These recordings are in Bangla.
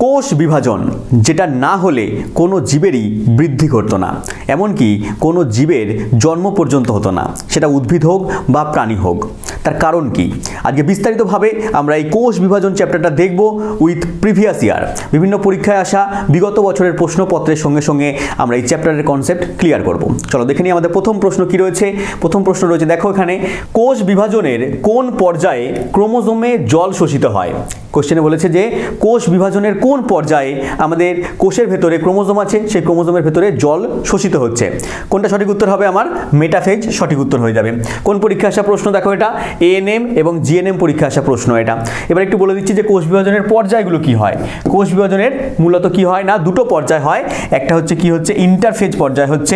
কোষ বিভাজন যেটা না হলে কোনো জীবেরই বৃদ্ধি ঘটতো না, এমনকি কোনো জীবের জন্ম পর্যন্ত হতো না, সেটা উদ্ভিদ হোক বা প্রাণী হোক। তার কারণ কি? আজকে বিস্তারিতভাবে আমরা এই কোষ বিভাজন চ্যাপ্টারটা দেখব উইথ প্রিভিয়াস ইয়ার। বিভিন্ন পরীক্ষায় আসা বিগত বছরের প্রশ্নপত্রের সঙ্গে সঙ্গে আমরা এই চ্যাপ্টারের কনসেপ্ট ক্লিয়ার করব। চলো দেখে নিই আমাদের প্রথম প্রশ্ন কি রয়েছে। প্রথম প্রশ্ন রয়েছে, দেখো এখানে, কোষ বিভাজনের কোন পর্যায়ে ক্রোমোজোমে জল শোষিত হয়? কোশ্চেনে বলেছে যে কোষ বিভাজনের কোন পর্যায়ে আমাদের কোষের ভেতরে ক্রোমোজোম আছে, সেই ক্রোমোজোমের ভেতরে জল শোষিত হচ্ছে। কোনটা সঠিক উত্তর হবে? আমার মেটাফেজ সঠিক উত্তর হয়ে যাবে। কোন পরীক্ষা আসা প্রশ্ন? দেখো এটা এএনএম এবং জিএনএম পরীক্ষা আসা প্রশ্ন এটা। এবার একটু বলে দিচ্ছি যে কোষ বিভাজনের পর্যায়গুলো কি হয়। কোষ বিভাজনের মূলত কি হয় না, দুটো পর্যায় হয়। একটা হচ্ছে কি হচ্ছে ইন্টারফেজ পর্যায় হচ্ছে,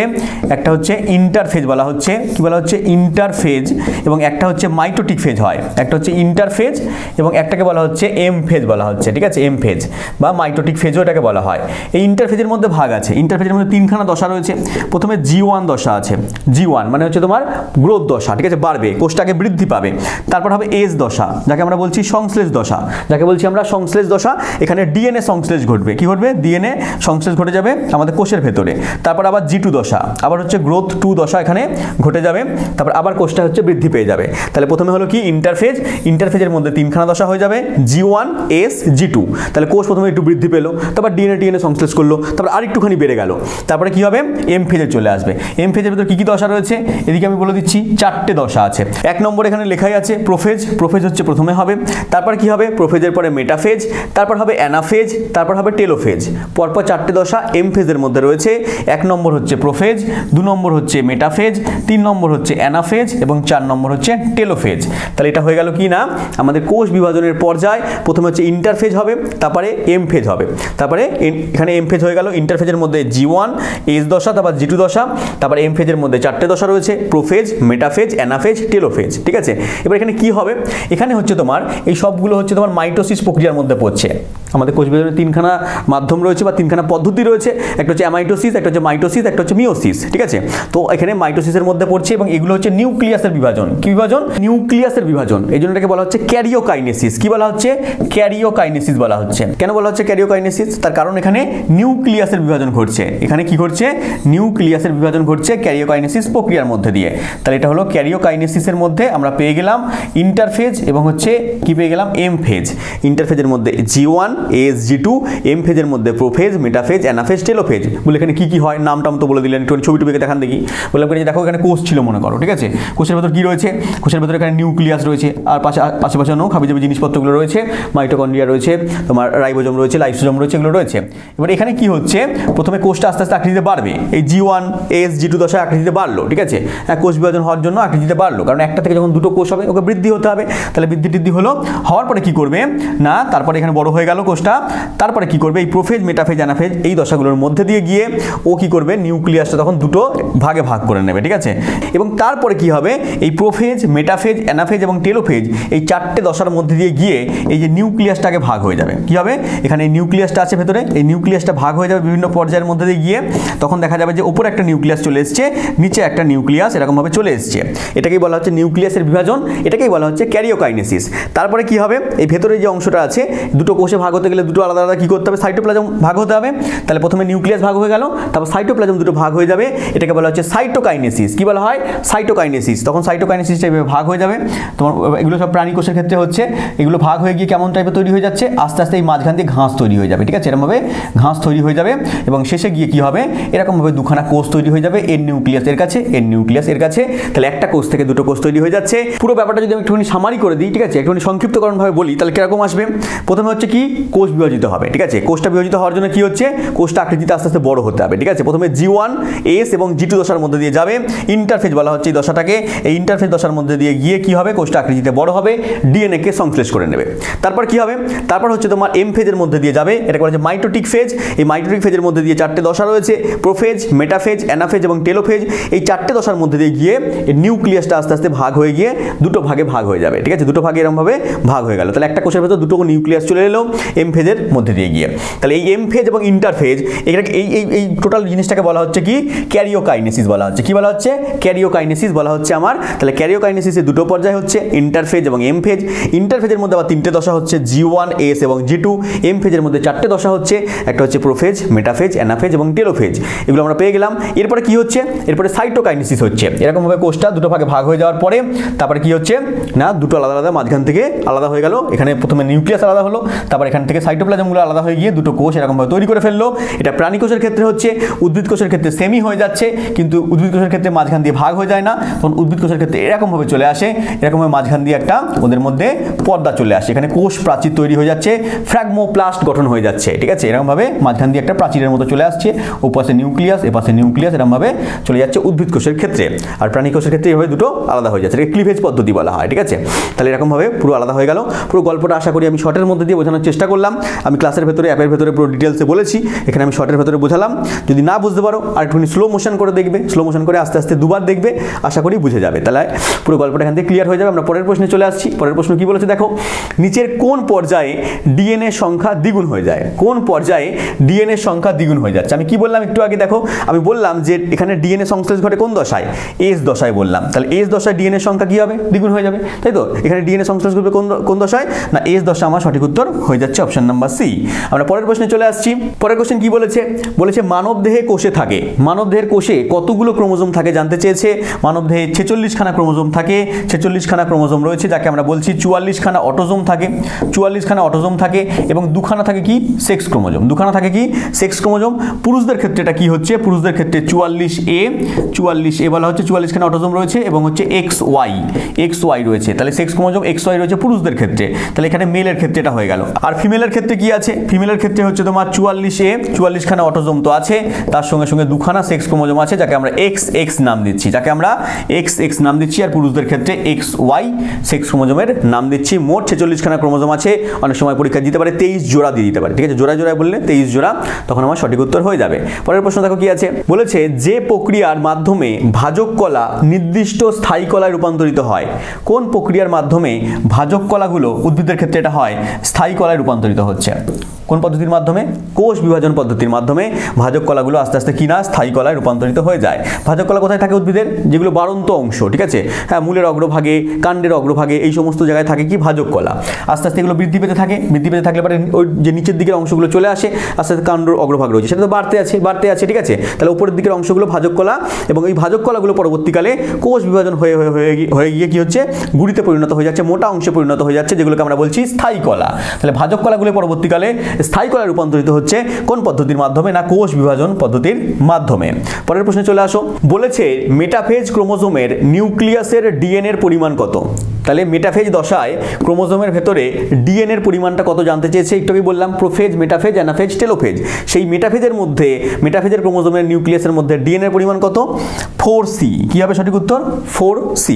একটা হচ্ছে ইন্টারফেজ বলা হচ্ছে, কি বলা হচ্ছে ইন্টারফেজ, এবং একটা হচ্ছে মাইটোটিক ফেজ হয়। একটা হচ্ছে ইন্টারফেজ এবং একটাকে বলা হচ্ছে এম ফেজ বলা হচ্ছে, ঠিক আছে, এম ফেজ বা মাইটোটিক ফেজও এটাকে বলা হয়। এই ইন্টারফেজের মধ্যে ভাগ আছে। ইন্টারফেজের মধ্যে তিনখানা দশা রয়েছে। প্রথমে G1 দশা আছে। G1 মানে হচ্ছে তোমার গ্রোথ দশা, ঠিক আছে, বাড়বে, কোষটাকে বৃদ্ধি পাবে। তারপর হবে এস দশা, যাকে আমরা বলছি সংশ্লেষ দশা, যাকে বলছি আমরা সংশ্লেষ দশা। এখানে ডিএনএ সংশ্লেষ ঘটবে। কি ঘটবে? ডিএনএ সংশ্লেষ ঘটে যাবে আমাদের কোষের ভেতরে। তারপর আবার G2 দশা, আবার হচ্ছে গ্রোথ 2 দশা এখানে ঘটে যাবে। তারপর আবার কোষটা হচ্ছে বৃদ্ধি পেয়ে যাবে। তাহলে প্রথমে হলো কি ইন্টারফেজ, ইন্টারফেজের মধ্যে তিনখানা দশা হয়ে যাবে, G1 এস G2। তাহলে কোষ প্রথমে একটু বৃদ্ধি পেলো, তারপর ডিএনএ সংশ্লেষ করলো, তারপর আরেকটুখানি বেড়ে গেল। তারপরে কি হবে? এম ফেজে চলে আসবে। এম ফেজের ভিতরে কি কি দশা রয়েছে এদিকে আমি বলে দিচ্ছি, 4টে দশা আছে। 1 নম্বর এখানে লেখাই আছে প্রোফেজ। প্রোফেজ হচ্ছে প্রথমে হবে। তারপর কি হবে? প্রোফেজের পরে মেটাফেজ, তারপর হবে অ্যানাফেজ, তারপর হবে টেলোফেজ। পরপর 4টে দশা এম ফেজের মধ্যে রয়েছে। 1 নম্বর হচ্ছে প্রোফেজ, 2 নম্বর হচ্ছে মেটাফেজ, 3 নম্বর হচ্ছে অ্যানাফেজ এবং 4 নম্বর হচ্ছে টেলোফেজ। তাহলে এটা হয়ে গেল কি না আমাদের কোষ বিভাজনের পর্যায়। প্রথমে হচ্ছে ইন্টারফেজ হবে, তারপরে এম ফেজ হবে, তারপরে এখানে এম ফেজ হয়ে গেল। ইন্টারফেজের মধ্যে G1 এস দশা, তারপর G2 দশা, তারপর এম ফেজের মধ্যে 4টে দশা রয়েছে, প্রোফেজ, মেটাফেজ, অ্যানাফেজ, টেলোফেজ, ঠিক আছে। এবার এখানে কি হবে? এখানে হচ্ছে তোমার এই সবগুলো হচ্ছে তোমার মাইটোসিস প্রক্রিয়ার মধ্যে পড়ছে। আমাদের কোষ বিভাজনের তিনখানা মাধ্যম রয়েছে বা তিনখানা পদ্ধতি রয়েছে। একটা হচ্ছে অ্যামাইটোসিস, একটা হচ্ছে মাইটোসিস, একটা হচ্ছে মিওসিস, ঠিক আছে। তো এখানে মাইটোসিসের মধ্যে পড়ছে এবং এগুলো হচ্ছে নিউক্লিয়াসের বিভাজন। কি বিভাজন? নিউক্লিয়াসের বিভাজন। এই জন্য এটাকে বলা হচ্ছে ক্যারিওকাইনেসিস। কি বলা হচ্ছে? ক্যারিওকাইনেসিস বলা হচ্ছে। কেন বলা হচ্ছে ক্যারিওকাইনেসিস? তার কারণ এখানে নিউক্লিয়াসের বিভাজন ঘটছে। এখানে কি ঘটছে? নিউক্লিয়াসের বিভাজন ঘটছে ক্যারিওকাইনেসিস প্রক্রিয়ার মধ্যে দিয়ে। তাহলে এটা হলো ক্যারিওকাইনেসিসের মধ্যে আমরা পেয়ে গেলাম ইন্টারফেজ এবং হচ্ছে কি পেয়ে গেলাম? M phase. ইন্টারফেজের মধ্যে G1 এস G2, এম ফেজের মধ্যে প্রোফেজ, মেটাফেজ, অ্যানাফেজ, টেলোফেজ। বলে এখানে কি কি হয় নামটাম তো বলে দিলেন, একটু ছবি টুবিকে দেখান দেখি। বললাম যে দেখো এখানে কোষ ছিল মনে করো, ঠিক আছে। কোষের ভেতর কি রয়েছে? কোষের ভেতরে এখানে নিউক্লিয়াস রয়েছে, আর পাশে অন্য হাবিজাবি জিনিসপত্রগুলো রয়েছে, মাইটোকন্ড্রিয়া রয়েছে, তোমার রাইবোজোম রয়েছে, লাইসোজোম রয়েছে, এগুলো রয়েছে। এবার এখানে কি হচ্ছে? প্রথমে কোষটা আস্তে আস্তে আকৃতিতে বাড়বে। এই G1 এস G2 দশায় আকৃতিতে বাড়লো, ঠিক আছে। হ্যাঁ, কোষ বিভাজন হওয়ার জন্য আকৃতিতে বাড়লো, কারণ একটা থেকে যখন দুটো কোষ হবে ওকে বৃদ্ধি হতে হবে। তাহলে বৃদ্ধি হলো, হওয়ার পরে কি করবে না, তারপরে এখানে বড় হয়ে গেল কোষটা। তারপরে কি করবে? এই প্রোফেজ, মেটাফেজ, অ্যানাফেজ এই দশাগুলোর মধ্যে দিয়ে গিয়ে ও কি করবে? নিউক্লিয়াসটা তখন দুটো ভাগে ভাগ করে নেবে, ঠিক আছে। এবং তারপরে কি হবে? এই প্রোফেজ, মেটাফেজ, অ্যানাফেজ এবং টেলোফেজ এই 4টে দশার মধ্যে দিয়ে গিয়ে এই যে নিউক্লিয়াসটাকে ভাগ হয়ে যাবে। কি হবে? এখানে এই নিউক্লিয়াসটা আছে ভেতরে, এই নিউক্লিয়াসটা ভাগ হয়ে যাবে বিভিন্ন পর্যায়ের মধ্যে দিয়ে গিয়ে। তখন দেখা যাবে যে উপরে একটা নিউক্লিয়াস চলে এসছে, নিচে একটা নিউক্লিয়াস এরকমভাবে চলে এসছে। এটাকেই বলা হচ্ছে নিউক্লিয়াসের বিভাজন, এটাকেই বলা হচ্ছে ক্যারিওকাইনেসিস। তারপরে কি হবে? এই ভেতরে যে অংশটা আছে, দুটো কোষে ভাগ হতে গেলে দুটো আলাদা আলাদা কি করতে হবে? সাইটোপ্লাজম ভাগ হতে হবে। তাহলে প্রথমে নিউক্লিয়াস ভাগ হয়ে গেল, তারপর সাইটোপ্লাজম দুটো ভাগ হয়ে যাবে। এটাকে বলা হচ্ছে সাইটোকাইনেসিস। কি বলা হয়? সাইটোকাইনেসিস। তখন সাইটোকাইনেসিসটা এভাবে ভাগ হয়ে যাবে। তোমার এগুলো সব প্রাণী কোষের ক্ষেত্রে হচ্ছে। এগুলো ভাগ হয়ে গিয়ে কেমন টাইপের তৈরি হয়ে যাচ্ছে? আস্তে আস্তে এই মাঝখান দিয়ে ঘাস তৈরি হয়ে যাবে, ঠিক আছে। এরকমভাবে ঘাস তৈরি হয়ে যাবে এবং শেষে গিয়ে কি হবে? এরকমভাবে দুখানা কোষ তৈরি হয়ে যাবে, এর নিউক্লিয়াস এর কাছে, এর নিউক্লিয়াস এর কাছে। তাহলে একটা কোষ থেকে দুটো কোষ তৈরি হয়ে যাচ্ছে। পুরো ব্যাপারটা যদি আমি একটুখানি সামারি করে দিই, ঠিক আছে, একটুখানি সংক্ষিপ্তকরণভাবে বলি, তাহলে কিরকম আসবে? প্রথমে হচ্ছে কি? কোষ বিভাজিত হবে, ঠিক আছে। কোষটা বিভাজিত হওয়ার জন্য কি হচ্ছে? কোষটা আকৃতিতে আস্তে আস্তে বড় হতে হবে, ঠিক আছে। প্রথমে G1 এস এবং G2 দশার মধ্যে দিয়ে যাবে। ইন্টারফেজ বলা হচ্ছে এই দশাটাকে। এই ইন্টারফেজ দশার মধ্যে দিয়ে গিয়ে কি হবে? কোষটা আকৃতিতে বড় হবে, ডিএনএ কে সংশ্লেষ করে নেবে। তারপর কি হবে? তারপর হচ্ছে তোমার এম ফেজের মধ্যে দিয়ে যাবে। এটা বলা হচ্ছে মাইটোটিক ফেজ। এই মাইটোটিক ফেজের মধ্যে দিয়ে 4টে দশা রয়েছে, প্রোফেজ, মেটাফেজ, অ্যানাফেজ এবং টেলোফেজ। এই 4টে দশার মধ্যে দিয়ে গিয়ে এই নিউক্লিয়াসটা আস্তে আস্তে ভাগ হয়ে গিয়ে দুটো ভাগে ভাগ হয়ে যাবে, ঠিক আছে। দুটো ভাগে এরকমভাবে ভাগ হয়ে গেল। তাহলে একটা কোষের ভেতর দুটো নিউক্লিয়াস চলে এলো। এম ফেজের মধ্যে দিয়ে গিয়ে। তাহলে এই এম ফেজ এবং ইন্টারফেজ এটাকে এই টোটাল জিনিসটাকে বলা হচ্ছে কি ক্যারিওকাইনেসিস বলা হচ্ছে। কি বলা হচ্ছে? ক্যারিওকাইনেসিস বলা হচ্ছে আমার। তাহলে ক্যারিওকাইনেসিসের দুটো পর্যায় হচ্ছে ইন্টারফেজ এবং এম ফেজ। ইন্টারফেজের মধ্যে আবার তিনটে দশা হচ্ছে G1, S এবং G2। এম ফেজের মধ্যে চারটে দশা হচ্ছে, একটা হচ্ছে প্রোফেজ, মেটাফেজ, অ্যানাফেজ এবং টেলোফেজ। এগুলো আমরা পেয়ে গেলাম। এরপরে কি হচ্ছে? এরপরে সাইটোকাইনেসিস হচ্ছে। এরকমভাবে কোষটা দুটো ভাগে ভাগ হয়ে যাওয়ার পরে তারপরে কি হচ্ছে না দুটো আলাদা আলাদা মাঝখান থেকে আলাদা হয়ে গেল। এখানে প্রথমে নিউক্লিয়াস আলাদা হলো, তারপর এখান থেকে সাইটোপ্লাজমগুলো আলাদা হয়ে গিয়ে দুটো কোষ এরকমভাবে তৈরি করে ফেললো। এটা প্রাণী কোষের ক্ষেত্রে হচ্ছে, উদ্ভিদ কোষের ক্ষেত্রে সেমি হয়ে যাচ্ছে, কিন্তু উদ্ভিদ কোষের ক্ষেত্রে মাঝখান দিয়ে ভাগ হয়ে যায় না। তখন উদ্ভিদ কোষের ক্ষেত্রে এরকমভাবে চলে আসে, এরকমভাবে মাঝখান দিয়ে একটা ওদের মধ্যে পর্দা চলে আসে। এখানে কোষ প্রাচীর তৈরি হয়ে যাচ্ছে, ফ্র্যাগমোপ্লাস্ট গঠন হয়ে যাচ্ছে। ঠিক আছে, এরকমভাবে মাঝখান দিয়ে একটা প্রাচীরের মতো চলে আসছে, ওপাশে নিউক্লিয়াস এপাশে নিউক্লিয়াস এরকমভাবে চলে যাচ্ছে উদ্ভিদ কোষের ক্ষেত্রে। আর প্রাণী কোষের ক্ষেত্রে এইভাবে দুটো আলাদা হয়ে যাচ্ছে, এটাকে ক্লিভেজ পদ্ধতি বলা হয়। ঠিক আছে, তাহলে এরকমভাবে পুরো আলাদা হয়ে গেল। পুরো গল্পটা আশা করি আমি শর্টের মধ্যে দিয়ে বোঝানোর চেষ্টা করলাম। আমি ক্লাসের ভেতরে অ্যাপের ভেতরে পুরো ডিটেলসে বলেছি, এখানে আমি শর্টের ভেতরে বোঝালাম। যদি না বুঝতে পারো আর একটুখানি স্লো মোশন করে দেখবে, স্লো মোশন করে আস্তে আস্তে দুবার দেখবে, আশা করি বুঝে যাবে। তাহলে পুরো গল্পটা এখান থেকে ক্লিয়ার হয়ে যাবে। আমরা পরের প্রশ্নে চলে আসছি। পরের প্রশ্ন কি বলেছে দেখো, নিচের কোন পর্যায়ে ডিএনএ সংখ্যা দ্বিগুণ হয়ে যায়? কোন পর্যায়ে ডিএনএ সংখ্যা দ্বিগুণ হয়ে যাচ্ছে? আমি কি বললাম একটু আগে দেখো, আমি বললাম যে এখানে ডিএনএ সংশ্লেষ ঘটে কোন দশায়? এস দশায় বললাম। তাহলে এস দশায় ডিএনএ সংখ্যা কি হবে? দ্বিগুণ হয়ে যাবে, তাই তো? এখানে ডিএনএ সংশ্লেষ ঘটবে কোন দশায়? না এস দশা। আমার সঠিক উত্তর হয়ে যাচ্ছে অপশন নাম্বার সি। আমরা পরের প্রশ্নে চলে আসছি। পরের কোশ্চেন কি বলেছে? বলেছে মানব দেহে কোষে থাকে, মানব দেহের কোষে কতগুলো ক্রোমোজোম থাকে জানতে চেয়েছে। মানব দেহে 46 খানা ক্রোমোজোম থাকে, 46 খানা ক্রোমোজোম রয়েছে, যাকে আমরা বলছি 44 খানা অটোজোম থাকে, 44 খানা অটোজোম থাকে এবং দুখানা থাকে কি সেক্স ক্রোমোজোম। দুখানা থাকে কি সেক্স ক্রোমোজোম। পুরুষদের ক্ষেত্রে এটা কি হচ্ছে? পুরুষদের ক্ষেত্রে 44A বলা হচ্ছে, 44 খানা অটোজোম রয়েছে এবং হচ্ছে XY রয়েছে। তাহলে সেক্স ক্রোমোজোম XY রয়েছে পুরুষদের ক্ষেত্রে। তাহলে এখানে মেলের ক্ষেত্রে এটা হয়ে গেল। আর ফিমেলের ক্ষেত্রে কি আছে? ফিমেলের ক্ষেত্রে হচ্ছে তোমার 44A, 44 খানা অটোজোম তো আছে, তার সঙ্গে সঙ্গে দুখানা সেক্স ক্রোমোজোম আছে, যাকে আমরা XX নাম দিচ্ছি, আর পুরুষদের ক্ষেত্রে XY সেক্স ক্রোমোজোমের নাম দিচ্ছি। মোট 46 খানা ক্রোমোজোম আছে। অনেক সময় পরীক্ষা দিতে পারে 23 জোড়া দিয়ে দিতে পারে। ঠিক আছে, জোড়ায় বললে 23 জোড়া, তখন আমার সঠিক উত্তর হয়ে যাবে। পরের প্রশ্ন দেখো কি আছে? বলেছে যে প্রক্রিয়ার মাধ্যমে ভাজক কলা নির্দিষ্ট স্থায়ী কলায় রূপান্তরিত হয়। কোন প্রক্রিয়ার মাধ্যমে ভাজক কলাগুলো উদ্ভিদের ক্ষেত্রে এটা হয় স্থায়ী কলায় রূপান্তরিত হচ্ছে? কোন পদ্ধতির মাধ্যমে? কোষ বিভাজন পদ্ধতির মাধ্যমে ভাজক কলাগুলো আস্তে আস্তে কিনা স্থায়ী কলায় রূপান্তরিত হয়ে যায়। ভাজক কলা কোথায় থাকে উদ্ভিদের? যেগুলো বাড়ন্ত অংশ, ঠিক আছে, হ্যাঁ, মূলের অগ্রভাগে, কাণ্ডের অগ্রভাগে, এই সমস্ত জায়গায় থাকে কি ভাজক কলা। আস্তে আস্তে এগুলো বৃদ্ধি পেতে থাকে, বৃদ্ধি পেতে থাকলে পরে ওই যে নিচের দিকের অংশগুলো চলে আসে, আস্তে আস্তে কাণ্ডর অগ্রভাগ রয়েছে সেটা তো বাড়তে আছে, ঠিক আছে। তাহলে উপরের দিকের অংশগুলো ভাজক কলা, এবং এই ভাজক কলাগুলো পরবর্তীকালে কোষ বিভাজন হয়ে গিয়ে কি হচ্ছে গুড়িতে পরিণত হয়ে যাচ্ছে, মোটা অংশে পরিণত হয়ে যাচ্ছে, যেগুলোকে আমরা বলছি স্থায়ী কলা। তাহলে ভাজক কলাগুলো পরবর্তীকালে স্থায়ী কলায় রূপান্তরিত হচ্ছে কোন পদ্ধতির মাধ্যমে? না কোষ বিভাজন পদ্ধতির মাধ্যমে। পরের প্রশ্নে চলে আসো। বলেছে মেটাফেজ ক্রোমোজোমের নিউক্লিয়াসের ডিএনএ এর পরিমাণ কত? তাহলে মেটাফেজ দশায় ক্রোমোজোমের ভেতরে ডিএনএ এর পরিমাণটা কত জানতে চেয়েছে। একটু আগে বললাম প্রোফেজ, মেটাফেজ, অ্যানাফেজ, টেলোফেজ। সেই মেটাফেজের মধ্যে, মেটাফেজের ক্রোমোজোমের নিউক্লিয়াসের মধ্যে ডিএনএ এর পরিমাণ কত? 4C। কি হবে সঠিক উত্তর? 4C।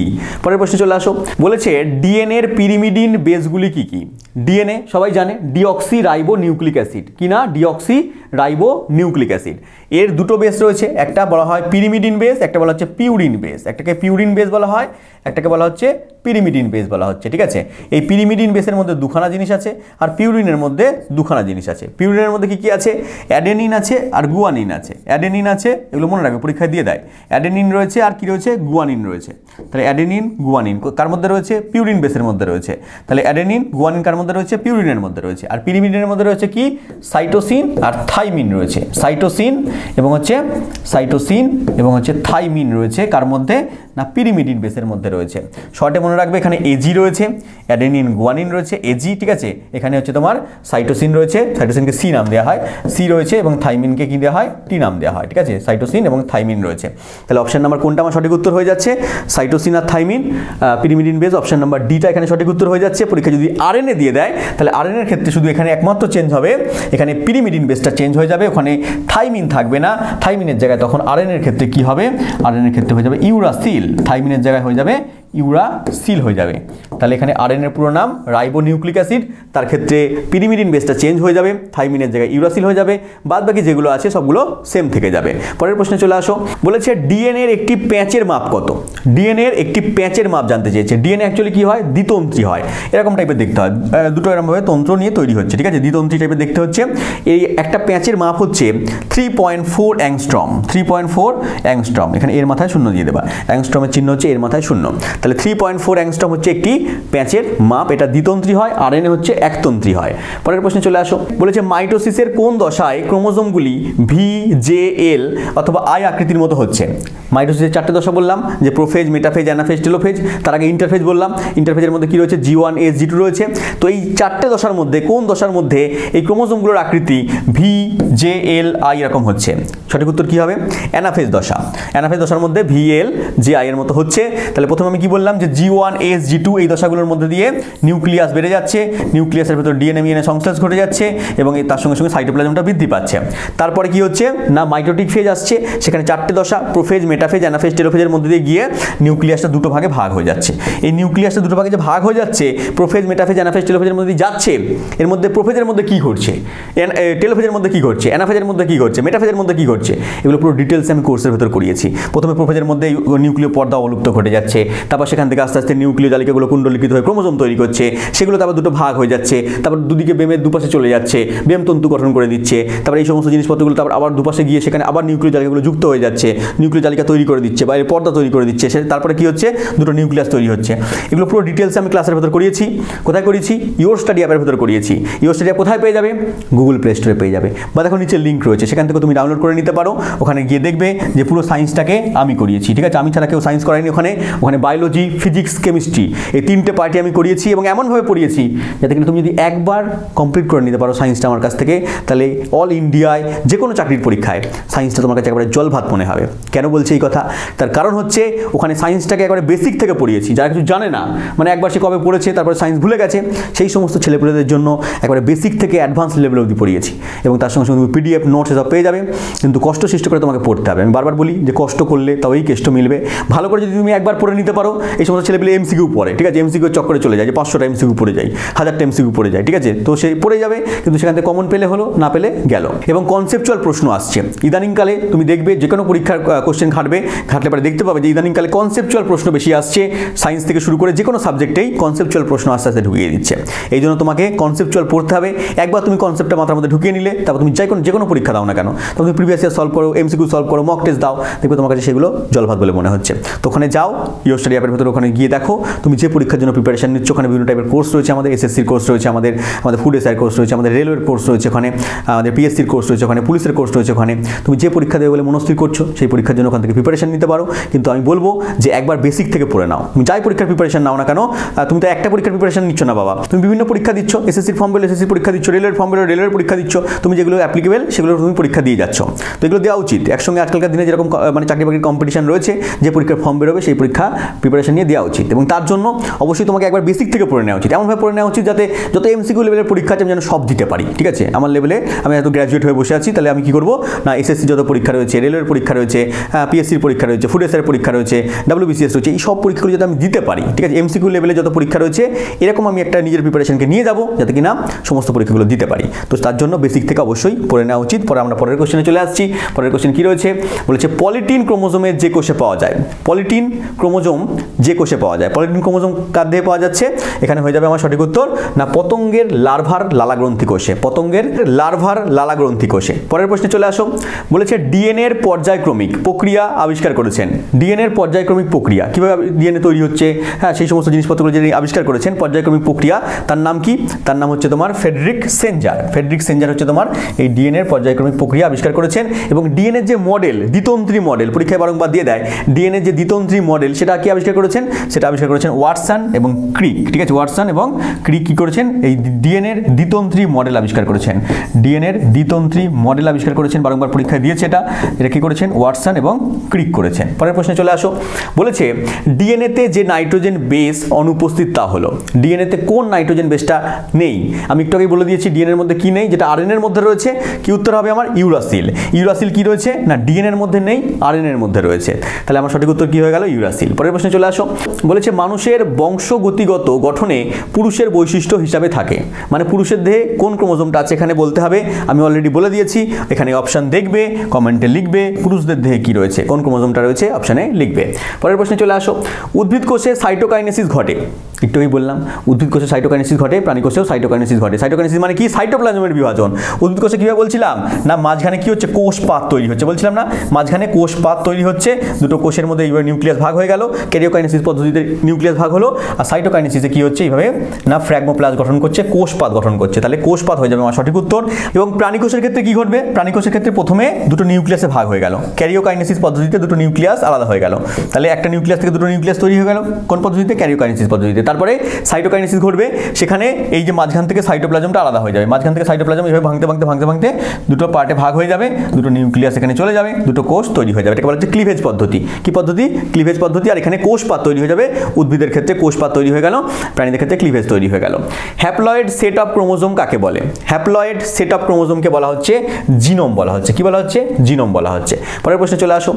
পরের প্রশ্নে চলে আসো। বলেছে ডিএনএ এর পিরিমিডিন বেসগুলি কি কি? ডিএনএ সবাই জানে ডিঅক্সি রাইবো নিউক্লিক অ্যাসিড। কি না? Deoxy ribo nucleic acid. এর দুটো বেস রয়েছে, একটা বলা হয় পিরিমিডিন বেস, একটা বলা হচ্ছে পিউরিন বেস। একটাকে পিউরিন বেস বলা হয়, একটাকে বলা হচ্ছে পিরিমিডিন বেস বলা হচ্ছে। ঠিক আছে, এই পিরিমিডিন বেসের মধ্যে দুখানা জিনিস আছে, আর পিউরিনের মধ্যে দুখানা জিনিস আছে। পিউরিনের মধ্যে কি কি আছে? অ্যাডেনিন আছে আর গুয়ানিন আছে। অ্যাডেনিন আছে, এগুলো মনে রাখবে, পরীক্ষায় দিয়ে দেয়। অ্যাডেনিন রয়েছে আর কি রয়েছে? গুয়ানিন রয়েছে। তাহলে অ্যাডেনিন গুয়ানিন কার মধ্যে রয়েছে? পিউরিন বেসের মধ্যে রয়েছে। তাহলে অ্যাডেনিন গুয়ানিন কার মধ্যে রয়েছে? পিউরিনের মধ্যে রয়েছে। আর পিরিমিডিনের মধ্যে রয়েছে কি? সাইটোসিন আর থাইমিন রয়েছে। সাইটোসিন এবং হচ্ছে থাইমিন রয়েছে কার মধ্যে? না পিরিমিডিন বেসের মধ্যে রয়েছে। শর্টে মনে রাখবে এখানে এজি রয়েছে, অ্যাডেনিন গুয়ানিন রয়েছে, এজি, ঠিক আছে। এখানে হচ্ছে তোমার সাইটোসিন রয়েছে, সাইটোসিনকে সি নাম দেওয়া হয়, সি রয়েছে, এবং থাইমিনকে কি দেওয়া হয়? টি নাম দেওয়া হয়। ঠিক আছে, সাইটোসিন এবং থাইমিন রয়েছে। তাহলে অপশন নাম্বার কোনটা আমার সঠিক উত্তর হয়ে যাচ্ছে? সাইটোসিন আর thymine, pyrimidine base, option number ডিটা এখানে সঠিক উত্তর হয়ে যাচ্ছে। পরীক্ষা যদি আরএনএ দিয়ে দেয়, তাহলে আরএনএর ক্ষেত্রে শুধু এখানে একমাত্র চেঞ্জ হবে, এখানে পিরিমিডিন বেসটা চেঞ্জ হয়ে যাবে, ওখানে থাইমিন থাকবে না। থাইমিনের জায়গায় তখন আরএনএর ক্ষেত্রে কি হবে? আরএনএর ক্ষেত্রে হয়ে যাবে ইউরাসিল। থাইমিনের জায়গায় হয়ে যাবে ইউরাসিল হয়ে যাবে। তাহলে এখানে আরএনএ এর পুরো নাম রাইবো নিউক্লিক অ্যাসিড, তার ক্ষেত্রে পিরিমিডিন বেসটা চেঞ্জ হয়ে যাবে, থাইমিনের জায়গায় ইউরাসিল হয়ে যাবে, বাদ বাকি যেগুলো আছে সবগুলো সেম থেকে যাবে। পরের প্রশ্নে চলে আসো, বলেছে ডিএনএ এর একটি প্যাচের মাপ কত? ডিএনএ এর একটি প্যাচের মাপ জানতে চেয়েছে। ডিএনএ অ্যাকচুয়ালি কি হয়, দ্বিতন্ত্রী হয়, এরকম টাইপের দেখতে হয়, দুটো এরকমভাবে তন্ত্র নিয়ে তৈরি হচ্ছে, ঠিক আছে, দ্বিতন্ত্রী টাইপের দেখতে হচ্ছে। এই একটা প্যাচের মাপ হচ্ছে 3.4 অ্যাংস্ট্রম, 3.4 অ্যাংস্ট্রম, এখানে এর মাথায় শূন্য দিয়ে দেবা, অ্যাংস্ট্রমের চিহ্ন হচ্ছে এর মাথায় শূন্য। তাহলে 3.4 অ্যাংস্ট্রম হচ্ছে একটি প্যাচের মাপ, এটা দ্বিতন্ত্রী হয়, আরএনএ হচ্ছে একতন্ত্রী হয়। পরের প্রশ্নে চলে আসো, বলেছে মাইটোসিসের কোন দশায় ক্রোমোজোমগুলি VJL অথবা আই আকৃতির মতো হচ্ছে? মাইটোসিসের চারটে দশা বললাম, যে প্রোফেজ, মেটাফেজ, অ্যানাফেজ, টেলোফেজ। তার আগে ইন্টারফেজ বললাম, ইন্টারফেজের মধ্যে কি রয়েছে, G1, S, G2 রয়েছে। তো এই চারটে দশার মধ্যে কোন দশার মধ্যে এই ক্রোমোজোমগুলোর আকৃতি VJL I এরকম হচ্ছে? সঠিক উত্তর কি হবে, অ্যানাফেজ দশা। অ্যানাফেজ দশার মধ্যে VLJI এর মতো হচ্ছে। তাহলে প্রথমে আমি কি বললাম, যে G1, S, G2 এই দশাগুলোর মধ্যে দিয়ে নিউক্লিয়াস বেড়ে যাচ্ছে, নিউক্লিয়াসের ভেতর ডিএনএ মিএনএ সংশ্লেষ ঘটে যাচ্ছে এবং তার সঙ্গে সঙ্গে সাইটোপ্লাজমটা বৃদ্ধি পাচ্ছে। তারপরে কি হচ্ছে না, মাইটোটিক ফেজ আসছে, সেখানে চারটে দশা প্রোফেজ, মেটাফেজ, অ্যানাফেজ, টেলোফেজের মধ্যে দিয়ে গিয়ে নিউক্লিয়াসটা দুটো ভাগে ভাগ হয়ে যাচ্ছে। এই নিউক্লিয়াসটা দুটো ভাগে যে ভাগ হয়ে যাচ্ছে, প্রোফেজ, মেটাফেজ, অ্যানাফেজ, টেলোফেজের মধ্যে যাচ্ছে, এর মধ্যে প্রোফেজের মধ্যে কি ঘটছে, টেলোফেজের মধ্যে কি ঘটছে, অ্যানাফেজের মধ্যে কি ঘটছে, মেটাফেজের মধ্যে কি ঘটছে, এগুলো পুরো ডিটেলস আমি কোর্সের ভেতর করিয়েছি। প্রথমে প্রোফেজের মধ্যে নিউক্লিয় পর্দা অবলুপ্ত ঘটে যাচ্ছে, তারপর সেখান থেকে আস্তে আস্তে নিউক্লিয় জালিকাগুলো কুণ্ডলিকিত হয়ে ক্রোমোজোম তৈরি করছে, সেগুলো তারপর দুটো ভাগ হয়ে যাচ্ছে, তারপর দুদিকে বেমের দুপাশে চলে যাচ্ছে, বেম তন্তু গঠন করে দিচ্ছে, তারপর এই সমস্ত জিনিসপত্রগুলো তারপর আবার দুপাশে গিয়ে সেখানে আবার নিউক্লিয় জালিকাগুলো যুক্ত হয়ে যাচ্ছে, নিউক্লিয় জালিকা তৈরি করে দিচ্ছে, বাইরে পর্দা তৈরি করে দিচ্ছে, তারপরে কি হচ্ছে, দুটো নিউক্লিয়াস তৈরি হচ্ছে। এগুলো পুরো ডিটেলস আমি ক্লাসের ভেতর করিয়েছি। কোথায় করিয়েছি, ইওর স্টাডি অ্যাপের ভেতর করিয়েছি। ইওর স্টাডি অ্যাপ কোথায় পেয়ে যাবে, গুগল প্লে স্টোরে পেয়ে যাবে, বা দেখো নিচে লিঙ্ক রয়েছে, সেখান থেকে তুমি ডাউনলোড করে নিতে পারো। ওখানে গিয়ে দেখবে যে পুরো সায়েন্সটাকে আমি করিয়েছি, ঠিক আছে, আমি ছাড়া কেউ সায়েন্স করায়নি। ওখানে বায়োলজি, ফিজিক্স, কেমিস্ট্রি এই তিনটে পার্টি আমি করিয়েছি এবং এমনভাবে পড়িয়েছি যাতে কিন্তু তুমি যদি একবার কমপ্লিট করে নিতে পারো সায়েন্সটা আমার কাছ থেকে, তাহলে অল ইন্ডিয়ায় যে কোনো চাকরির পরীক্ষায় সায়েন্সটা তোমার কাছে একেবারে জল ভাত মনে হবে। কেন বলছি এই কথা, তার কারণ হচ্ছে ওখানে সায়েন্সটাকে একবারে বেসিক থেকে পড়িয়েছি, যারা কিছু জানে না, মানে একবার সে কবে পড়েছে তারপরে সায়েন্স ভুলে গেছে, সেই সমস্ত ছেলেপুলেদের জন্য একবারে বেসিক থেকে অ্যাডভান্স লেভেল অবধি পড়িয়েছি। এবং তার সঙ্গে সঙ্গে তুমি PDF নোটস এসব পেয়ে যাবে, কিন্তু কষ্ট সৃষ্টি করে তোমাকে পড়তে হবে। আমি বারবার বলি যে কষ্ট করলে তবেই কেষ্ট মিলবে। ভালো করে যদি তুমি একবার পড়ে নিতে পারো, এই সমস্ত ছেলেপেলে MCQ পড়ে, ঠিক আছে, MCQ চক্করে চলে যায়, যে 500টা MCQ পড়ে যায়, 1000টা MCQ পড়ে যায়, ঠিক আছে, তো সে পড়ে যাবে, কিন্তু সেখান থেকে কমন পেলে হলো, না পেলে গেল। এবং কনসেপচুয়াল প্রশ্ন আসছে ইদানিংকালে, তুমি দেখবে যে কোনো পরীক্ষার কোশ্চেন ঘাটলে পরে দেখতে পাবে যে ইদানিংকালে কনসেপচুয়াল প্রশ্ন বেশি আসছে, সায়েন্স থেকে শুরু করে যে কোনো সাবজেক্টেই কনসেপচুয়াল প্রশ্ন আস্তে আস্তে ঢুকিয়ে দিচ্ছে। এই জন্য তোমাকে কনসেপচুয়াল পড়তে হবে। একবার তুমি কনসেপ্টটা মাথার মধ্যে ঢুকিয়ে নিলে, তারপর তুমি যে কোনো পরীক্ষা দাও না কেন, তখন তুমি প্রিভিয়াস ইয়ার সলভ করো, MCQ সলভ করো, মক টেস্ট দাও, দেখবে তোমার কাছে সেগুলো জলভাত বলে মনে হচ্ছে। তো ওখানে যাও, ইওর স্টাডি অ্যাপের ভেতরে, ওখানে গিয়ে দেখো তুমি যে পরীক্ষার জন্য প্রিপারেশন নিচ্ছ। ওখানে বিভিন্ন টাইপের কোর্স রয়েছে, আমাদের SSCর কোর্স রয়েছে, আমাদের ফুড এসআই কোর্স রয়েছে, আমাদের রেলওয়ের কোর্স রয়েছে, ওখানে আমাদের PSCর কোর্স রয়েছে, ওখানে পুলিশের কোর্স রয়েছে। ওখানে তুমি যে পরীক্ষা দেবে বলে মনস্থির করছো, সেই পরীক্ষার জন্য ওখান থেকে প্রিপারেশন নিতে পারো। কিন্তু আমি বলবো যে একবার বেসিক থেকে পড়ে নাও। তুমি যাই পরীক্ষার প্রিপারেশন নাও না কেন, তুমি তো একটা পরীক্ষার প্রিপারেশন নিচ্ছ না বাবা, তুমি বিভিন্ন পরীক্ষা দিচ্ছ, SSCর ফর্ম পেলে SSCর পরীক্ষা দিচ্ছ, রেলওয়ের ফর্ম পেলে রেলওয়ের পরীক্ষা দিচ্ছ, তুমি যেগুলো অ্যাপ্লিকেবল সেগুলো তুমি পরীক্ষা দিয়ে যাচ্ছ। তো এগুলো দেওয়া উচিত। একসঙ্গে আজকালকার দিনে যেরকম মানে চাকরি বাকরির কম্পিটিশন রয়েছে, যে পরীক্ষার ফর্ম বেরোবে সেই পরীক্ষা প্রিপারেশন নিয়ে দেওয়া উচিত। এবং তার জন্য অবশ্যই তোমাকে একবার বেসিক থেকে পড়ে নেওয়া উচিত, এমনভাবে পড়ে নেওয়া উচিত যাতে যত MCQ লেভেলের পরীক্ষা আছে আমি যেন সব দিতে পারি, ঠিক আছে। আমার লেভেলে আমি এত গ্র্যাজুয়েট হয়ে বসে আছি, তাহলে আমি কি করবো না, SSC যত পরীক্ষা রয়েছে, রেলওয়ের পরীক্ষা রয়েছে, PSCর পরীক্ষা রয়েছে, ফুড এসআইয়ের পরীক্ষা রয়েছে, WBCS রয়েছে, এই সব পরীক্ষাগুলো যাতে আমি দিতে পারি, ঠিক আছে। MCQ লেভেলে যত পরীক্ষা রয়েছে এরকম আমি একটা নিজের প্রিপারেশনকে নিয়ে যাবো যাতে কিনা সমস্ত পরীক্ষাগুলো দিতে পারি। তো তার জন্য বেসিক থেকে অবশ্যই পড়ে নেওয়া উচিত। পরে আমরা পরের কোশ্চেনে চলে আসছি। পরের কোশ্চেন কি রয়েছে, বলেছে পলিটিন ক্রোমোজোমের যে কোষে পাওয়া যায়। পলিটিন ক্রোমোজোম যে কোষে পাওয়া যায়, পলিটিন ক্রোমোজোম কার দেহে পাওয়া যাচ্ছে? এখানে হয়ে যাবে আমার সঠিক উত্তর না, পতঙ্গের লার্ভার লালাগ্রন্থি কোষে, পতঙ্গের লার্ভার লালাগ্রন্থি কোষে। পরের প্রশ্নে চলে আসো, বলেছে ডিএনএ এর পর্যায়ক্রমিক প্রক্রিয়া আবিষ্কার করেছেন। ডিএনএ এর পর্যায়ক্রমিক প্রক্রিয়া, কিভাবে ডিএনএ তৈরি হচ্ছে, হ্যাঁ, সেই সমস্ত জিনিসপত্রগুলো যিনি আবিষ্কার করেছেন পর্যায়ক্রমিক প্রক্রিয়া, তার নাম কি? তার নাম হচ্ছে তোমার ফ্রেডরিক সেঞ্জার। ফ্রেডরিক সেঞ্জার হচ্ছে তোমার এই ডিএনএ এর পর্যায়ক্রমিক প্রক্রিয়া আবিষ্কার করেছেন। এবং ডিএনএ যে মডেল, দ্বিতন্ত্রী মডেল, পরীক্ষায় বারংবার দিয়ে দেয়, ডিএনএ যে দ্বিতন্ত্রী মডেল সেটা কি আবিষ্কার করেছেন? সেটা আবিষ্কার করেছেন ওয়াটসন এবং ক্রিক, ঠিক আছে। ওয়াটসন এবং ক্রিক কি করেছেন? এই ডিএনএ এর দ্বিতন্ত্রী মডেল আবিষ্কার করেছেন। ডিএনএ এর দ্বিতন্ত্রী মডেল আবিষ্কার করেছেন, বারংবার পরীক্ষায় দিয়েছে এটা কি করেছেন? ওয়াটসন এবং ক্রিক করেছেন। পরের প্রশ্নে চলে আসো, বলেছে ডিএনএতে যে নাইট্রোজেন বেস অনুপস্থিত তা হলো। ডিএনএতে কোন নাইট্রোজেন বেসটা নেই? আমি একটু আগেই বলে দিয়েছি ডিএনএ এর মধ্যে কি নেই, যেটা আরএনএ এর মধ্যে রয়েছে। কি উত্তর হবে আমার? ইউরাসিল। ইউরাসিল কি রয়েছে না, ডিএনএ এর মধ্যে নেই, আরএনএ এর মধ্যে রয়েছে। তাহলে আমার সঠিক উত্তর কি হয়ে গেল? ইউরাসিল। পরের প্রশ্নে চলে চলে আসো। বলেছে মানুষের বংশগতিগত গঠনে পুরুষের বৈশিষ্ট্য হিসাবে থাকে, মানে পুরুষের দেহে কোন ক্রোমোজোমটা আছে এখানে বলতে হবে। আমি অলরেডি বলে দিয়েছি, এখানে অপশান দেখবে, কমেন্টে লিখবে পুরুষদের দেহে কি রয়েছে, কোন ক্রোমোজোমটা রয়েছে অপশানে লিখবে। পরের প্রশ্নে চলে আসো। উদ্ভিদ কোষে সাইটোকাইনেসিস ঘটে, একটুই বললাম উদ্ভিদ কোষে সাইটোকাইনেসিস ঘটে, প্রাণী কোষেও সাইটোকাইনেসিস ঘটে। সাইটোকাইনেসিস মানে কি? সাইটোপ্লাজমের বিভাজন। উদ্ভিদ কোষে কীভাবে বলছিলাম না, মাঝখানে কি হচ্ছে, কোষপাত তৈরি হচ্ছে, বলছিলাম না মাঝখানে কোষপাত তৈরি হচ্ছে, দুটো কোষের মধ্যে এইভাবে নিউক্লিয়াস ভাগ হয়ে গেল, ক্যারিওকাইনেসিস পদ্ধতিতে নিউক্লিয়াস ভাগ হলো, আর সাইটোকাইনেসিসে কি হচ্ছে এইভাবে না ফ্র্যাগমোপ্লাস্ট গঠন করছে, কোষপাত গঠন করছে, তাহলে কোষপাত হয়ে যাবে আমার সঠিক উত্তর। এবং প্রাণী কোষের ক্ষেত্রে কি ঘটবে? প্রাণী কোষের ক্ষেত্রে প্রথমে দুটো নিউক্লিয়াসে ভাগ হয়ে গেল, ক্যারিওকাইনেসিস পদ্ধতিতে দুটো নিউক্লিয়াস আলাদা হয়ে গেল, তাহলে একটা নিউক্লিয়াস থেকে দুটো নিউক্লিয়াস তৈরি হয়ে গেল, কোন পদ্ধতিতে? ক্যারিওকাইনেসিস পদ্ধতিতে। তারপরে সাইটোকাইনেসিস ঘটবে, সেখানে এই যে মাঝখান থেকে সাইটোপ্লাজমটা আলাদা হয়ে যাবে, মাঝখান থেকে সাইটোপ্লাজম এইভাবে ভাঙতে দুটো পার্টে ভাগ হয়ে যাবে, দুটো নিউক্লিয়াস এখানে চলে যাবে, দুটো কোষ তৈরি হয়ে যাবে, এটাকে বলা হচ্ছে ক্লিভেজ পদ্ধতি। কি পদ্ধতি? ক্লিভেজ পদ্ধতি। আর এখানে কোষপাত তৈরি হয়ে যাবে, উদ্ভিদের ক্ষেত্রে কোষপাত তৈরি হয়ে গেল, প্রাণীদের ক্ষেত্রে ক্লিভেজ তৈরি হয়ে গেল। হ্যাপ্লয়েড সেট অফ ক্রোমোজোম কাকে বলে? হ্যাপ্লয়েড সেট অফ ক্রোমোজোমকে বলা হচ্ছে জিনোম বলা হচ্ছে। কি বলা হচ্ছে? জিনোম বলা হচ্ছে। পরের প্রশ্নে চলে আসো।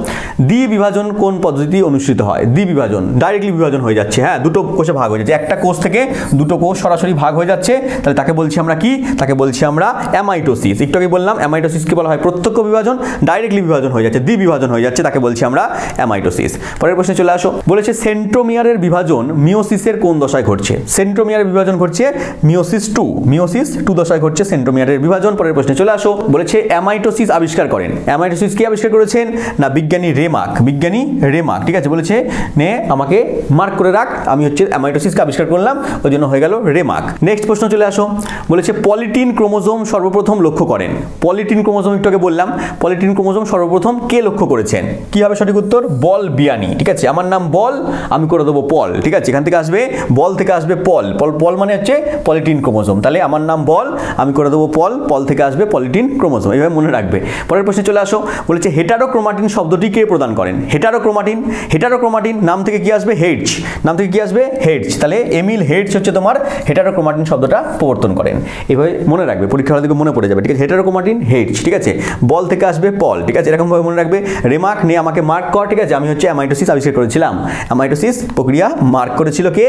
দ্বিবিভাজন কোন পদ্ধতি অনুসৃত হয়? দ্বিবিভাজন ডাইরেক্টলি বিভাজন হয়ে যাচ্ছে, হ্যাঁ দুটো কোষে ভাগ হয়ে যাচ্ছে, একটা কোষ থেকে দুটো কোষ সরাসরি ভাগ হয়ে যাচ্ছে, তাহলে তাকে বলছি আমরা কি? তাকে বলছি আমরা অ্যামাইটোসিস। একটু আগে বললাম অ্যামাইটোসিসকে বলা হয় প্রত্যক্ষ বিভাজন, ডাইরেক্টলি বিভাজন হয়ে যাচ্ছে, দ্বিবিভাজন হয়ে যাচ্ছে, তাকে বলছি আমরা অ্যামাইটোসিস। পরের প্রশ্নে চলে আসো। বলেছে সেন্ট্রোমিয়ারের বিভাজন মিওসিসের কোন দশায় ঘটছে? সেন্ট্রোমিয়ারের বিভাজন ঘটছে মিওসিস 2, মিওসিস 2 দশায় ঘটছে সেন্ট্রোমিয়ারের বিভাজন। পরের প্রশ্নে চলে আসো। বলেছে অ্যামাইটোসিস আবিষ্কার করেন, অ্যামাইটোসিস কি আবিষ্কার করেছেন? না বিজ্ঞানী রেমাক, বিজ্ঞানী রেমাক। ঠিক আছে, বলেছে নে আমাকে মার্ক করে রাখ, আমি হচ্ছে অ্যামাইটোসিসকে আবিষ্কার করলাম, ওই জন্য হয়ে গেল রেমাক। নেক্সট প্রশ্ন চলে আসো। বলেছে পলিটিন ক্রোমোজোম সর্বপ্রথম লক্ষ্য করেন। পলিটিন ক্রোমোজোম একটু আগে বললাম, পলিটিন ক্রোমোজোম সর্বপ্রথম কে লক্ষ্য করেছেন? কি হবে সঠিক উত্তর? বল বিয়ানি। ঠিক আছে, আমার নাম বল, আমি করে দেবো পল। ঠিক আছে, এখান থেকে আসবে বল থেকে আসবে পল, পল পল মানে হচ্ছে পলিটিন ক্রোমোজোম, তাহলে আমার নাম বল, আমি করে দেবো পল, পল থেকে আসবে পলিটিন ক্রোমোজোম, এইভাবে মনে রাখবে। পরের প্রশ্নে চলে আসো। বলেছে হেটারোক্রোমাটিন শব্দটি কে প্রদান করেন? হেটারোক্রোমাটিন, হেটারোক্রোমাটিন নাম থেকে কি আসবে? হেডস, নাম থেকে কি আসবে? হেডস, তাহলে এমিল হেডস হচ্ছে তোমার হেটারোক্রোমাটিন শব্দটা প্রবর্তন করেন, এভাবে মনে রাখবে, পরীক্ষার দিকে মনে পড়ে যাবে। ঠিক আছে, হেটারোক্রোমাটিন হেডস। ঠিক আছে, বল থেকে আসবে পল। ঠিক আছে, এরকমভাবে মনে রাখবে। রেমার্ক নিয়ে আমাকে মার্ক কর। ঠিক আছে, আমি হচ্ছে অ্যামাইটোসিস আবিষ্কার করেছিলাম, অ্যামাইটোসিস প্রক্রিয়া মার্ক করেছিল কে?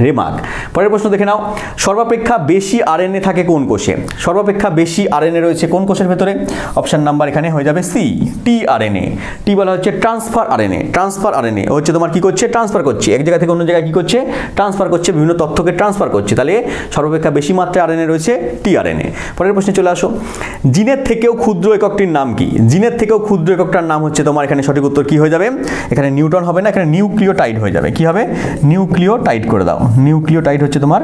রেমার্ক। পরের প্রশ্ন দেখে নাও। সর্বাপেক্ষা বেশি আরএনএ থাকে কোন কোষে? সর্বাপেক্ষা বেশি আরএনএ রয়েছে কোন কোষের ভেতরে? অপশন নাম্বার এখানে হয়ে যাবে সি, টিআরএনএ। টি বলা হচ্ছে ট্রান্সফার আরএনএ, ট্রান্সফার আরএনএ হচ্ছে তোমার কি করছে? ট্রান্সফার করছে, এক জায়গা থেকে অন্য জায়গায় কি করছে? ট্রান্সফার করছে, বিভিন্ন তথ্যকে ট্রান্সফার করছে, তাহলে সর্বাপেক্ষা বেশি মাত্রায় আরএনএ রয়েছে টিআরএনএ। পরের প্রশ্নে চলে আসো। জিনের থেকেও ক্ষুদ্র এককটির নাম কি? জিনের থেকেও ক্ষুদ্র এককটার নাম হচ্ছে তোমার, এখানে সঠিক উত্তর কি হয়ে যাবে? এখানে নিউটন হবে না, এখানে নিউক্লিওটাইড হয়ে যাবে। কি হবে? নিউক্লিওটাইড করে দাও, নিউক্লিওটাইড হচ্ছে তোমার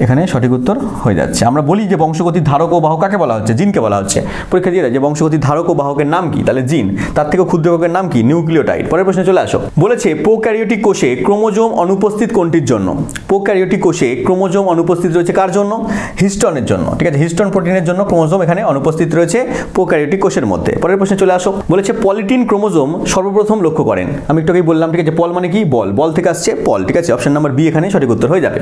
এখানে সঠিক উত্তর হয়ে যাচ্ছে। আমরা বলি যে বংশগতির ধারক ও বাহক কাকে বলা হচ্ছে? জিনকে বলা হচ্ছে। পরীক্ষা দিয়ে যে বংশগতির ধারক ও বাহকের নাম কি? তাহলে জিন। তার থেকে ক্ষুদ্র এককের নাম কি? নিউক্লিওটাইড। পরের প্রশ্নে চলে আসো। বলেছে প্রোক্যারিওটিক কোষে ক্রোমোজোম অনুপস্থিত কোনটির জন্য? প্রোক্যারিওটিক কোষে ক্রোমোজোম অনুপস্থিত রয়েছে কার জন্য? হিস্টনের জন্য। ঠিক আছে, হিস্টন প্রোটিনের জন্য ক্রোমোজোম এখানে অনুপস্থিত রয়েছে প্রোক্যারিওটিক কোষের মধ্যে। পরের প্রশ্নে চলে আসো। বলেছে পলিটিন ক্রোমোজোম সর্বপ্রথম লক্ষ্য করেন। আমি একটু আগেই বললাম, ঠিক আছে, পল মানে কি? বল, বল থেকে আসছে পল। ঠিক আছে, অপশন নাম্বার বি এখানে সঠিক উত্তর হয়ে যাবে।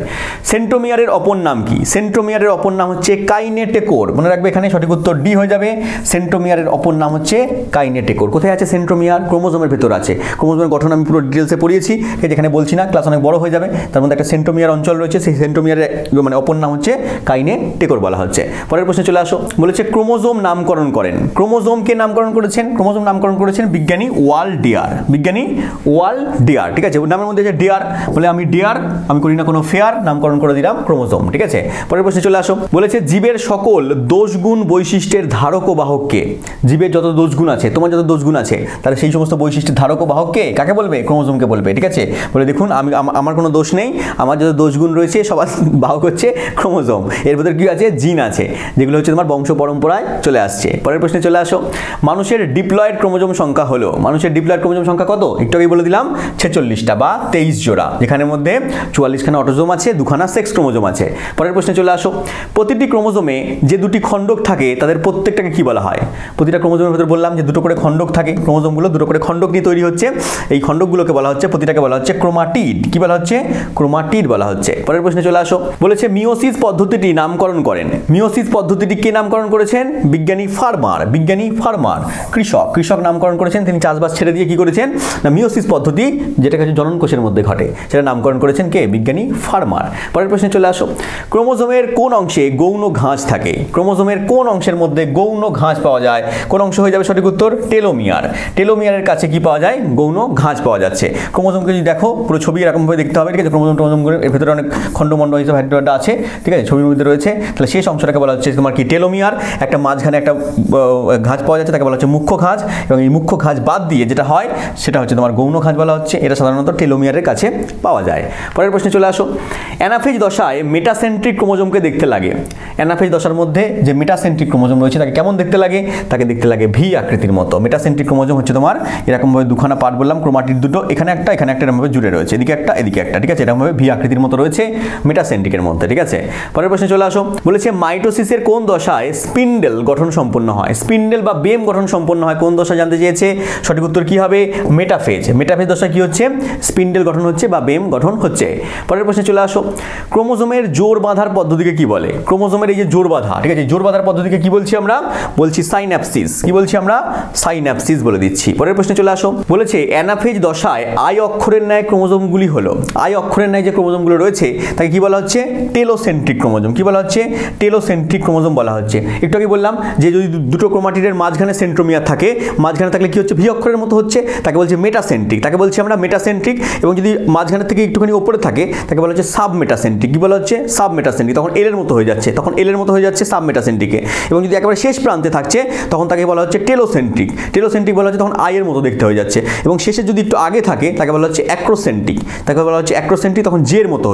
সেন্ট্রোমিয়ারের অপর নাম কি? সেন্ট্রোমিয়ারের অপর নাম হচ্ছে কাইনেটেকোর। মনে রাখবে, এখানে সঠিক উত্তর ডি হয়ে যাবে। সেন্ট্রোমিয়ারের অপর নাম হচ্ছে কাইনেটেকোর। কোথায় আছে সেন্ট্রোমিয়ার? ক্রোমোজোমের ভেতর আছে। ক্রোমোজোমের গঠন আমি পুরো ডিটেলসে পড়িয়েছি, এখানে বলছি না, ক্লাস অনেক বড় হয়ে যাবে। তার মধ্যে একটা সেন্ট্রোমিয়ার অঞ্চল রয়েছে, সেই সেন্ট্রোমিয়ারের মানে অপর নাম হচ্ছে কাইনেটেকোর বলা হচ্ছে। পরের প্রশ্নে চলে আসো। বলেছে ক্রোমোজোম নামকরণ করেন। ক্রোমোজোমকে নামকরণ করেছেন, ক্রোমোজোম নামকরণ করেছেন বিজ্ঞানী ওয়াল ডিয়ার, বিজ্ঞানী ওয়াল ডিয়ার। ঠিক আছে, নামের মধ্যে আছে ডিয়ার, বলে আমি ডিয়ার, আমি করি না কোনো ফেয়ার, নামকরণ করে দিলাম ক্রোমোজোম। ঠিক আছে, পরের প্রশ্নে চলে আসো। বলেছে জীবের সকল দোষগুণ বৈশিষ্ট্যের ধারক ও বাহককে? জীবের যত দোষগুণ আছে, তোমার যত দোষগুণ আছে, তাহলে সেই সমস্ত বৈশিষ্ট্যের ধারক ও বাহককে কাকে বলবে? ক্রোমোজোমকে বলবে। ঠিক আছে, বলে দেখুন আমি আমার কোনো দোষ নেই, আমার যত দোষগুণ রয়েছে সবার বাহক হচ্ছে ক্রোমোজোম। এর ভেতর কি আছে? জিন আছে, যেগুলো হচ্ছে তোমার বংশ পরম্পরায় চলে আসছে। পরের প্রশ্নে চলে আসো। মানুষের ডিপ্লয়েড ক্রোমোজোম সংখ্যা হলো? মানুষের ডিপ্লয়েড ক্রোমোজোম সংখ্যা কত? একটু আগেই বলে দিলাম 46টা বা 23 জোড়া, যেখানের মধ্যে 44খানা অটোজোম আছে, 2খানা সেক্স ক্রোমোজোম আছে। পরের প্রশ্নে চলে আসো, প্রতিটি ক্রোমোজোমে যে দুটি খণ্ডক থাকে তাদের প্রত্যেকটাকে কি বলা হয়? প্রতিটা ক্রোমোজোমের ভিতরে বললাম যে দুটো করে খণ্ডক থাকে, ক্রোমোজোমগুলো দুটো করে খণ্ডক নিয়ে তৈরি হচ্ছে, এই খণ্ডকগুলোকে বলা হচ্ছে, প্রতিটাকে বলা হচ্ছে ক্রোমাটিড। কি বলা হচ্ছে? ক্রোমাটিড বলা হচ্ছে। পরের প্রশ্নে চলে আসো, বলেছে মিওসিস পদ্ধতিটি নামকরণ করেন। মিওসিস পদ্ধতিটি কে নামকরণ করেছেন? বিজ্ঞানী ফার্মার। বিজ্ঞানী ফার্মার, কৃষক নামকরণ করেছেন। তিনি চাষবাস ছেড়ে দিয়ে কি করেছেন না মিওসিস পদ্ধতি, যেটা হচ্ছে জনন কোষের মধ্যে ঘটে, সেটা নামকরণ করেছেন কে? বিজ্ঞানী ফার্মার। পরের প্রশ্নে চলে আসো, ক্রোমোজোমের কোন অংশে গৌণ ঘাস থাকে? ক্রোমোজোমের কোন অংশের মধ্যে গৌণ ঘাস পাওয়া যায়? কোন অংশ হয়ে যাবে সঠিক উত্তর? টেলোমিয়ার। টেলোমিয়ারের কাছে কি পাওয়া যায়? গৌণ ঘাস পাওয়া যাচ্ছে। ক্রোমোজোমকে যদি দেখো পুরো ছবি এরকমভাবে দেখতে হবে, ঠিক আছে? ক্রোমোজোমগুলো এর ভেতরে অনেক খণ্ডমণ্ড হিসেবে হাইড্রোডাটা আছে, ঠিক আছে? ছবির মধ্যে রয়েছে। তাহলে শেষ অংশটাকে বলা হচ্ছে তোমার কি? টেলোমিয়ার। একটা মাঝখানে একটা ঘাস পাওয়া যাচ্ছে, তাকে বলা হচ্ছে মুখ্য ঘাস, এবং এই মুখ্য ঘাস বাদ দিয়ে যেটা হয় সেটা হচ্ছে তোমার গৌণ ঘাস বলা হচ্ছে। এটা সাধারণত টেলোমিয়ারের কাছে পাওয়া যায়। পরের প্রশ্নে চলে আসো, অ্যানাফেজ দশায় মেটাসেন্ট্রিক ক্রোমোজোমকে দেখতে লাগে। অ্যানাফেজ দশার মধ্যে যে মেটাসেন্ট্রিক ক্রোমোজোম রয়েছে তাকে কেমন দেখতে লাগে? তাকে দেখতে লাগে ভি আকৃতির মতো। মেটাসেন্ট্রিক ক্রোমোজোম হচ্ছে তোমার এরকমভাবে দুখানা পার্ট বললাম, ক্রোমাটিড দুটো, এখানে একটা এরকমভাবে জুড়ে রয়েছে, এদিকে একটা এদিকে একটা, ঠিক আছে? এরকমভাবে ভি আকৃতির মতো রয়েছে মেটাসেন্ট্রিকের মধ্যে, ঠিক আছে? পরের প্রশ্নে চলে আসো, বলেছে মাইটোসিসের কোন দশায় স্পিন্ডেল গঠন সম্পন্ন হয়? স্পিন্ডেল বা বেম গঠন সম্পন্ন হয় কোন দশা জানতে চেয়েছে? সঠিক উত্তর কি হবে? মেটাফেজ। মেটাফেজ দশা কি হচ্ছে? স্পিন্ডেল গঠন হচ্ছে বা বেম গঠন হচ্ছে। পরের প্রশ্নে চলে আসো, ক্রোমোজোমের জোর বাঁধার পদ্ধতিকে কি বলে? ক্রোমোজোমের এই যে জোর বাঁধা, ঠিক আছে, জোর বাঁধার পদ্ধতিকে কি বলছি আমরা? বলছি সাইন্যাপসিস। কি বলছি আমরা? সাইন্যাপসিস বলে দিচ্ছি। পরের প্রশ্নে চলে আসো, বলেছে অ্যানাফেজ দশায় আই অক্ষরের ন্যায় ক্রোমোজোমগুলি হলো, আই অক্ষরের ন্যায় যে ক্রোমোজোমগুলো রয়েছে তাকে কি বলা হচ্ছে? Telocentric chromosome. কি বলা হচ্ছে? টেলোসেন্ট্রিক ক্রোমোজোম বলা হচ্ছে। একটু আগে বললাম যে যদি দুটো ক্রোমাটিডের মাঝখানে সেন্ট্রোমিয়ার থাকে, মাঝখানে থাকলে কি হচ্ছে? ভি অক্ষরের মতো হচ্ছে, তাকে বলছে মেটাসেন্ট্রিক। তাকে বলছি আমরা মেটাসেন্ট্রিক। এবং যদি মাঝখানে থেকে একটুখানি উপরে থাকে তাকে বলা হচ্ছে সাব মেটাসেন্ট্রিক। কি বলা হচ্ছে? Sub metacentric. তখন এল এর মতো হয়ে যাচ্ছে, সাব মেটাসেন্ট্রিকে। এবং যদি একেবারে শেষ প্রান্তে থাকছে তখন তাকে বলা হচ্ছে টেলোসেন্ট্রিক। টেলোসেন্ট্রিক বলা হচ্ছে তখন আই এর মতো দেখতে হয়ে যাচ্ছে। এবং শেষে যদি একটু আগে থাকে তাকে বলা হচ্ছে অ্যাক্রোসেন্ট্রিক। তখন জে এর মতো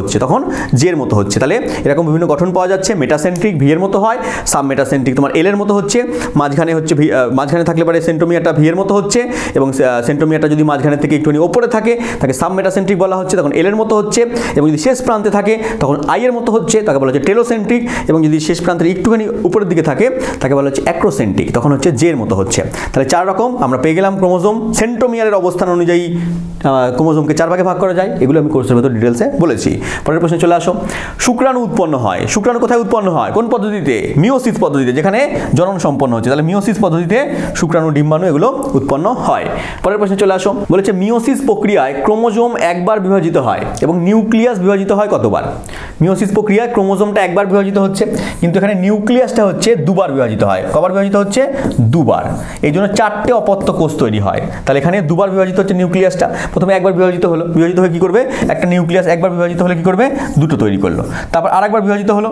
হচ্ছে, তাহলে এরকম বিভিন্ন গঠন পাওয়া যাচ্ছে। মেটাসেন্ট্রিক ভি এর মতো হয়, সাব মেটাসেন্ট্রিক তোমার এল এর মতো হচ্ছে, মাঝখানে থাকলে পরে সেন্ট্রোমিয়ারটা ভি এর মতো হচ্ছে, এবং সেন্ট্রোমিয়ারটা যদি মাঝখানে থেকে একটুখানি ওপরে থাকে তাকে সাব মেটাসেন্ট্রিক বলা হচ্ছে, তখন এল এর মতো হচ্ছে। এবং যদি শেষ প্রান্তে থাকে তখন আই এর মতো হচ্ছে, তাকে বলা হচ্ছে টেলোসেন্ট্রিক। এবং যদি শেষ প্রান্তের একটুখানি উপরের দিকে থাকে তাকে বলা হচ্ছে অ্যাক্রোসেন্ট্রিক, তখন হচ্ছে জে এর মতো হচ্ছে। তাহলে 4 রকম আমরা পেয়ে গেলাম ক্রোমোজোম। সেন্ট্রোমিয়ারের অবস্থান অনুযায়ী ক্রোমোজোমকে 4 ভাগে ভাগ করা যায়, এগুলো আমি কোর্সের ভেতর ডিটেলসে বলেছি। পরের প্রশ্নে চলে আসো, শুক্রাণু উৎপন্ন হয়। শুক্রাণু কোথায় উৎপন্ন হয়? কোন পদ্ধতিতে? মিওসিস পদ্ধতিতে, যেখানে জনন সম্পন্ন হচ্ছে। তাহলে মিওসিস পদ্ধতিতে শুক্রাণু, ডিম্বাণু এগুলো উৎপন্ন হয়। পরের প্রশ্নে চলে আসো, বলেছে মিওসিস প্রক্রিয়ায় ক্রোমোজোম একবার বিভাজিত হয় এবং নিউক্লিয়াস বিভাজিত হয় কতবার? মিওসিস প্রক্রিয়ায় ক্রোমোজোমটা একবার বিভাজিত হচ্ছে, কিন্তু এখানে নিউক্লিয়াসটা হচ্ছে দুবার বিভাজিত হয়। কবার বিভাজিত হচ্ছে? দুবার। এই জন্য 4টে অপত্য কোষ তৈরি হয়। তাহলে এখানে দুবার বিভাজিত হচ্ছে নিউক্লিয়াসটা। প্রথমে একবার বিভাজিত হলো, বিভাজিত হয়ে কি করবে? একটা নিউক্লিয়াস একবার বিভাজিত হলে কি করবে? দুটো তৈরি করলো। তারপর আরেকবার বিভাজিত হলো,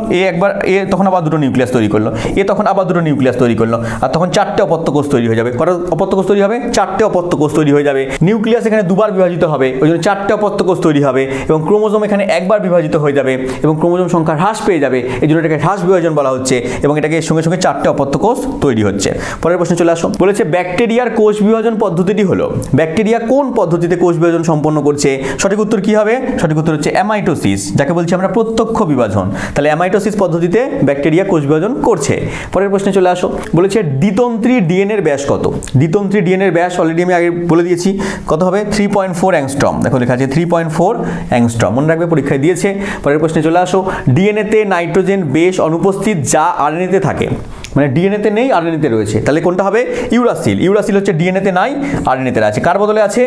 এ তখন আবার দুটো নিউক্লিয়াস তৈরি করলো, তখন আবার দুটো নিউক্লিয়াস তৈরি করলো, আর তখন 4টে অপত্য কোষ তৈরি হয়ে যাবে। কটা অপত্য কোষ তৈরি হবে? 4টে অপত্য কোষ তৈরি হয়ে যাবে। নিউক্লিয়াস এখানে দুবার বিভাজিত হবে, ওই জন্য 4টে অপত্য কোষ তৈরি হবে। এবং ক্রোমোজোম এখানে একবার বিভাজিত হয়ে যাবে এবং ক্রোমোজোম সংখ্যা হ্রাস পেয়ে যাবে, এই জন্য এটাকে হ্রাস বিভাজন বলা হচ্ছে। এবং এটাকে সঙ্গে সঙ্গে 4টে অপত্য কোষ তৈরি হচ্ছে। পরের প্রশ্নে চলে আসো, বলেছে ব্যাকটেরিয়ার কোষ বিভাজন পদ্ধতিটি হলো। ব্যাকটেরিয়া কোন পদ্ধতিতে কোষ বিভাজন সম্পন্ন করছে? সঠিক উত্তর কি হবে? সঠিক উত্তর হচ্ছে অ্যামাইটোসিস, যাকে বলছি আমরা প্রত্যক্ষ বিভাজন। তাহলে অ্যামাইটোসিস পদ্ধতিতে ব্যাকটেরিয়া কোষ বিভাজন করছে। পরের প্রশ্নে চলে আসো, বলেছে দ্বিতন্ত্রী ডিএনএর ব্যাস কত? দ্বিতন্ত্রী ডিএনএর ব্যাস অলরেডি আমি আগে বলে দিয়েছি, কত হবে? 3.4 অ্যাংস্ট্রম। দেখো লেখা আছে 3.4 অ্যাংস্ট্রম, মনে রাখবে, পরীক্ষায় দিয়েছে। পরের প্রশ্নে চলে আসো, ডিএনএতে নাইট্রোজেন বেশ অনুপস্থিত যা আরএনএতে থাকে। মানে ডিএনএতে নেই, আরএনএতে রয়েছে, তাহলে কোনটা হবে? ইউরাসিল। ইউরাসিল হচ্ছে ডিএনএতে নাই, আরএনএতে আছে। কার বদলে আছে?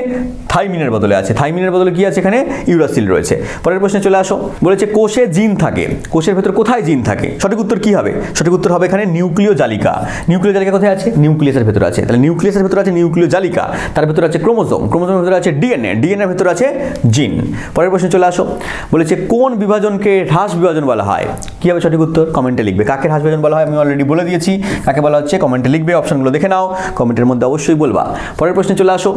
থাইমিনের বদলে আছে। থাইমিনের বদলে কি আছে? এখানে ইউরাসিল রয়েছে। পরের প্রশ্নে চলে আসো, বলেছে কোষে জিন থাকে। কোষের ভেতর কোথায় জিন থাকে? সঠিক উত্তর কি হবে? সঠিক উত্তর হবে এখানে নিউক্লিয় জালিকা। নিউক্লিয় জালিকা কোথায় আছে? নিউক্লিয়াসের ভেতর আছে। তাহলে নিউক্লিয়াসের ভেতর আছে নিউক্লিয় জালিকা, তার ভেতর আছে ক্রোমোজোম, ক্রোমোজোমের ভেতর আছে ডিএনএ, ডিএনএর ভেতর আছে জিন। পরের প্রশ্নে চলে আসো, বলেছে কোন বিভাজনকে হ্রাস বিভাজন বলা হয়? কি হবে সঠিক উত্তর? কমেন্টে লিখবে। কাকে হ্রাস বিভাজন বলা হয় আমি অলরেডি বলে দিয়েছি। দিয়েছি, কাকে বলা হচ্ছে কমেন্টে লিখবে, অপশনগুলো দেখে নাও, কমেন্টের মধ্যে অবশ্যই বলবা। পরের প্রশ্নে চলে আসো,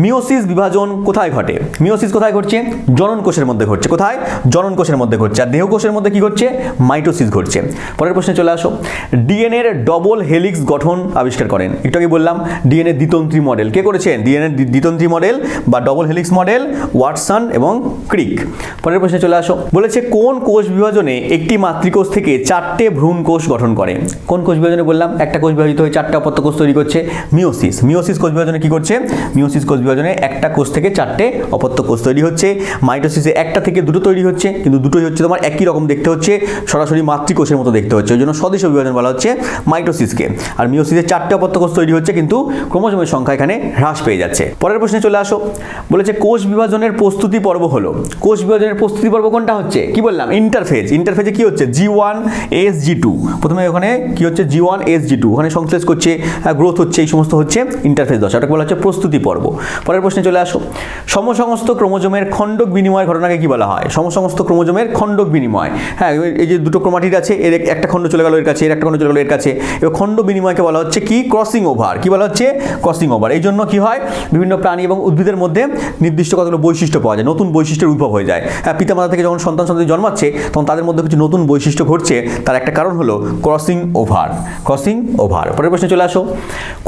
মিওসিস বিভাজন কোথায় ঘটে? মিওসিস কোথায় ঘটছে? জনন কোষের মধ্যে ঘটছে। কোথায়? জনন কোষের মধ্যে ঘটছে। আর দেহকোষের মধ্যে কি ঘটছে? মাইটোসিস ঘটছে। পরের প্রশ্নে চলে আসো, ডিএনএর ডবল হেলিক্স গঠন আবিষ্কার করেন। একটু আগে বললাম ডিএনএ দ্বিতন্ত্রী মডেল কে করেছেন? ডিএনএ দ্বিতন্ত্রী মডেল বা ডবল হেলিক্স মডেল ওয়াটসন এবং ক্রিক। পরের প্রশ্নে চলে আসো, বলেছে কোন কোষ বিভাজনে একটি মাতৃকোষ থেকে 4টে ভ্রূণ কোষ গঠন করে? কোন কোষ বিভাজনে বললাম একটা কোষ বিভাজিত হয়ে 4টে অপত্য কোষ তৈরি করছে? মিওসিস। মিওসিস কোষ বিভাজনে কি করছে? মিওসিস কোষ বিভাজনে একটা কোষ থেকে 4টে অপত্য কোষ তৈরি হচ্ছে। মাইটোসিসে একটা থেকে দুটো তৈরি হচ্ছে, কিন্তু দুটোই হচ্ছে তোমার একই রকম দেখতে হচ্ছে, সরাসরি মাতৃকোষের মতো দেখতে হচ্ছে, ওই জন্য স্বদেশ বিভাজন বলা হচ্ছে মাইটোসিসকে। আর মিওসিসে 4টে অপত্য কোষ তৈরি হচ্ছে, কিন্তু ক্রোমোজোমের সংখ্যা এখানে হ্রাস পেয়ে যাচ্ছে। পরের প্রশ্নে চলে আসো, বলেছে কোষ বিভাজনের প্রস্তুতি পর্ব হলো। কোষ বিভাজনের প্রস্তুতি পর্ব কোনটা হচ্ছে? কি বললাম? ইন্টারফেজ। ইন্টারফেজে কি হচ্ছে? G1 SG2। প্রথমে ওখানে কি হচ্ছে? G1 SG2, ওখানে সংশ্লেষ করছে, গ্রোথ হচ্ছে, এই সমস্ত হচ্ছে ইন্টারফেজ দশা, ওটাকে বলা হচ্ছে প্রস্তুতি পর্ব। পরের প্রশ্নে চলে আসো, সমসমস্ত ক্রোমোজোমের খণ্ডক বিনিময় ঘটনাকে কি বলা হয়? সমসমস্ত ক্রোমোজোমের খণ্ডক বিনিময়। হ্যাঁ, এই যে দুটো ক্রোমাটিড আছে, এর একটা খণ্ড চলে গেল এর কাছে, এর একটা খণ্ড চলে গেল এর কাছে, এবার খণ্ড বিনিময়কে বলা হচ্ছে কি? Crossing over. কি বলা হচ্ছে? Crossing over. এই জন্য কি হয়? বিভিন্ন প্রাণী এবং উদ্ভিদের মধ্যে নির্দিষ্ট কতগুলো বৈশিষ্ট্য পাওয়া যায়, নতুন বৈশিষ্ট্যের উদ্ভব হয়ে যায়। হ্যাঁ, পিতামাতা থেকে যখন সন্তান সন্ততি জন্মাচ্ছে তখন তাদের মধ্যে কিছু নতুন বৈশিষ্ট্য ঘটছে, তার একটা কারণ হলো ক্রসিং ওভার। Crossing over. পরের প্রশ্নে চলে আসো,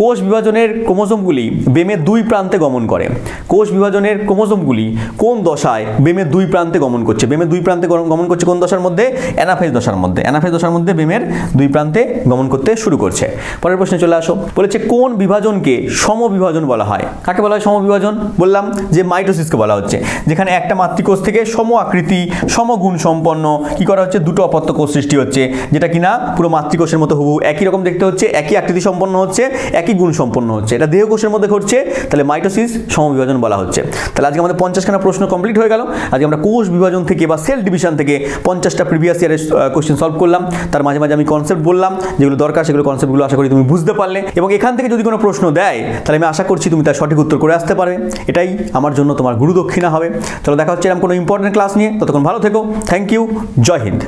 কোষ বিভাজনের ক্রোমোজোমগুলি বেমের দুই প্রান্তে গমন করে। কোষ বিভাজনের ক্রোমোজোমগুলি কোন দশায় বেমের দুই প্রান্তে গমন করছে? বেমের দুই প্রান্তে গমন করছে কোন দশার মধ্যে? অ্যানাফেজ দশার মধ্যে। অ্যানাফেজ দশার মধ্যে বেমের দুই প্রান্তে গমন করতে শুরু করছে। পরের প্রশ্নে চলে আসো, বলেছে কোন বিভাজনকে সমবিভাজন বলা হয়? কাকে বলা হয় সমবিভাজন? বললাম যে মাইটোসিসকে বলা হচ্ছে, যেখানে একটা মাতৃকোষ থেকে সম আকৃতি সমগুণ সম্পন্ন কি করা হচ্ছে? দুটো অপত্য কোষ সৃষ্টি হচ্ছে, যেটা কিনা পুরো মাতৃকোষের মতো হুবহু একই রকম দেখতে হচ্ছে, একই আকৃতি সম্পন্ন হচ্ছে, একই গুণ সম্পন্ন হচ্ছে। এটা দেহকোষের মধ্যে ঘটছে, তাহলে মাইটোসিস সমবিভাজন বলা হচ্ছে। তাহলে আজকে আমাদের 50খানা প্রশ্ন কমপ্লিট হয়ে গেল। আজকে আমরা কোষ বিভাজন থেকে বা সেল ডিভিশন থেকে 50টা প্রিভিয়াস ইয়ারের কোশ্চেন সলভ করলাম। তার মাঝে মাঝে আমি কনসেপ্ট বললাম, যেগুলো দরকার সেগুলো কনসেপ্টগুলো আশা করি তুমি বুঝতে পারলে, এবং এখান থেকে যদি কোনো প্রশ্ন দেয় তাহলে আমি আশা করছি তুমি তার সঠিক উত্তর করে আসতে পারবে। এটাই আমার জন্য তোমার গুরুদক্ষিণা হবে। চলো দেখা হচ্ছে এরকম কোনো ইম্পর্টেন্ট ক্লাস নিয়ে, ততক্ষণ ভালো থেকো। Thank you. জয় হিন্দ।